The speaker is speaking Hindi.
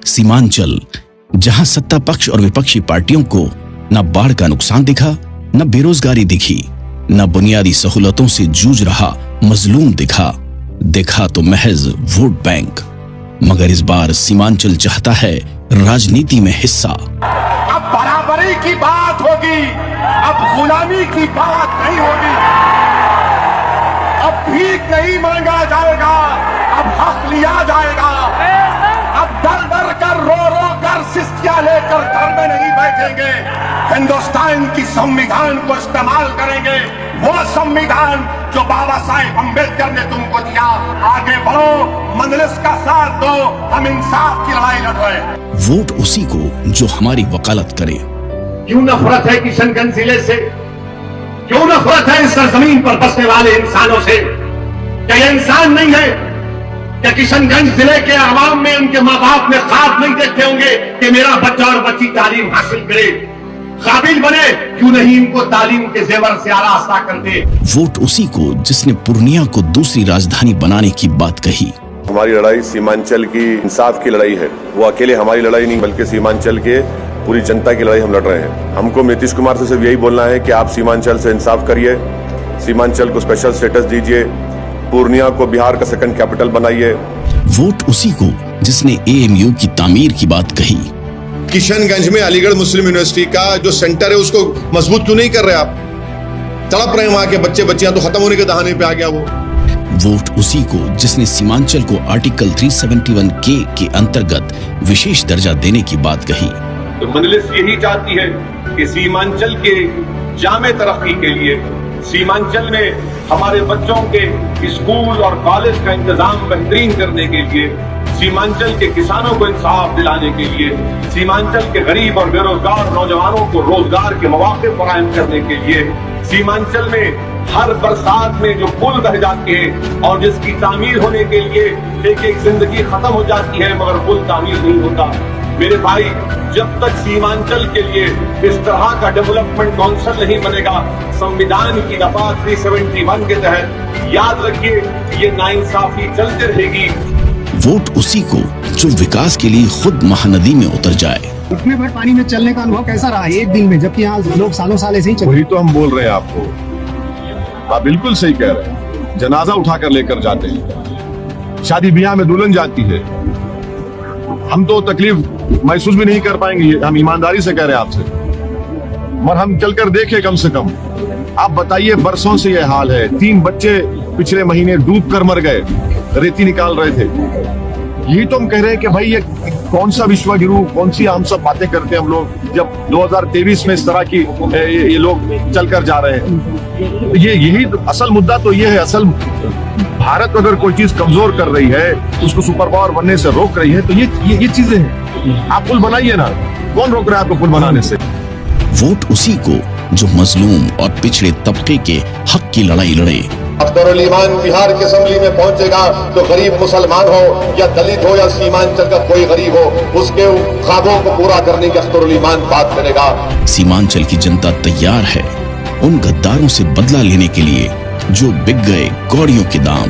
सीमांचल, जहां सत्ता पक्ष और विपक्षी पार्टियों को न बाढ़ का नुकसान दिखा, न बेरोजगारी दिखी, न बुनियादी सहूलतों से जूझ रहा मजलूम दिखा तो महज वोट बैंक। मगर इस बार सीमांचल चाहता है राजनीति में हिस्सा। अब बराबरी की बात होगी, अब गुलामी की बात नहीं होगी, अब भीख नहीं मांगा जाएगा, अब हक लिया जाएगा। अब डर डर कर रो कर सिस्कियां लेकर घर में नहीं बैठेंगे, हिंदुस्तान की संविधान को इस्तेमाल करेंगे, वो संविधान जो बाबा साहेब अम्बेडकर ने तुमको दिया। आगे बढ़ो, मंजलिस का साथ दो, हम इंसाफ की लड़ाई लड़ रहे हैं। वोट उसी को जो हमारी वकालत करे। क्यों नफरत है किशनगंज जिले से? क्यों नफरत है इस सरजमीन पर बसने वाले इंसानों से? क्या ये इंसान नहीं है? क्या किशनगंज जिले के आवाम में उनके माँ बाप ने ख्वाब नहीं देखते होंगे कि मेरा बच्चा और बच्ची तालीम हासिल करे, काबिल बने? क्यों नहीं इनको तालीम के जेवर से आरास्ता करते? वोट उसी को जिसने पूर्णिया को दूसरी राजधानी बनाने की बात कही। हमारी लड़ाई सीमांचल की इंसाफ की लड़ाई है। वो अकेले हमारी लड़ाई नहीं, बल्कि सीमांचल के पूरी जनता की लड़ाई हम लड़ रहे हैं। हमको नीतीश कुमार से सिर्फ यही बोलना है कि आप सीमांचल से इंसाफ करिए, सीमांचल को स्पेशल स्टेटस दीजिए, पूर्णिया को बिहार का सेकंड कैपिटल बनाइए। वोट उसी को जिसने एएमयू की तामीर की बात कही। किशनगंज में अलीगढ़ मुस्लिम यूनिवर्सिटी का जो सेंटर है उसको मजबूत क्यों नहीं कर रहे आप? तड़प रहे हैं वहां के बच्चे बच्चियां, तो खत्म होने के दहाने पे आ गया वो। वोट उसी को जिसने सीमांचल को आर्टिकल 371 के अंतर्गत विशेष दर्जा देने की बात कही। तो मजलिस यही चाहती है कि सीमांचल के जामे तरक्की के लिए, सीमांचल में हमारे बच्चों के स्कूल और कॉलेज का इंतजाम बेहतरीन करने के लिए, सीमांचल के किसानों को इंसाफ दिलाने के लिए, सीमांचल के गरीब और बेरोजगार नौजवानों को रोजगार के मौके फराहम करने के लिए, सीमांचल में हर बरसात में जो पुल बह जाते हैं और जिसकी तामीर होने के लिए एक जिंदगी खत्म हो जाती है मगर पुल तामीर नहीं होता। मेरे भाई, जब तक सीमांचल के लिए इस तरह का डेवलपमेंट काउंसिल नहीं बनेगा, संविधान की दफा 371 के तहत याद रखिए ये नाइंसाफी चलती रहेगी। वोट उसी को जो विकास के लिए खुद महानदी में उतर जाए। इतने भर पानी में चलने का अनुभव कैसा रहा एक दिन में, जबकि यहाँ लोग सालों साल ऐसे ही चल। वही तो हम बोल रहे हैं आपको, आप बिल्कुल सही कह रहे हैं। जनाजा उठाकर लेकर जाते हैं, शादी ब्याह में दुल्हन जाती है, हम तो तकलीफ महसूस भी नहीं कर पाएंगे। हम ईमानदारी से कह रहे हैं आपसे, मगर हम चलकर देखें कम से कम। आप बताइए, बरसों से यह हाल है। 3 बच्चे पिछले महीने डूब कर मर गए, रेती निकाल रहे थे। यही तो हम कह रहे हैं कि भाई ये कौन सा विश्व गुरु, कौन सी हम सब बातें करते हैं हम लोग, जब 2023 में इस तरह की ये लोग चलकर जा रहे हैं। यही असल मुद्दा तो ये है। असल भारत अगर कोई चीज कमजोर कर रही है, उसको सुपर पावर बनने से रोक रही है, तो ये चीजें हैं। आप पुल बनाइए ना, कौन रोक रहा है आपको पुल बनाने से? वोट उसी को जो मजलूम और पिछड़े तबके के हक की लड़ाई लड़े। अख्तरुल ईमान बिहार की असेंबली में पहुंचेगा तो गरीब मुसलमान हो या दलित हो या सीमांचल का कोई गरीब हो, उसके ख्वाबों को पूरा करने की अख्तरुल ईमान बात करेगा। सीमांचल की जनता तैयार है उन गद्दारों से बदला लेने के लिए जो बिक गए कौड़ियों के दाम।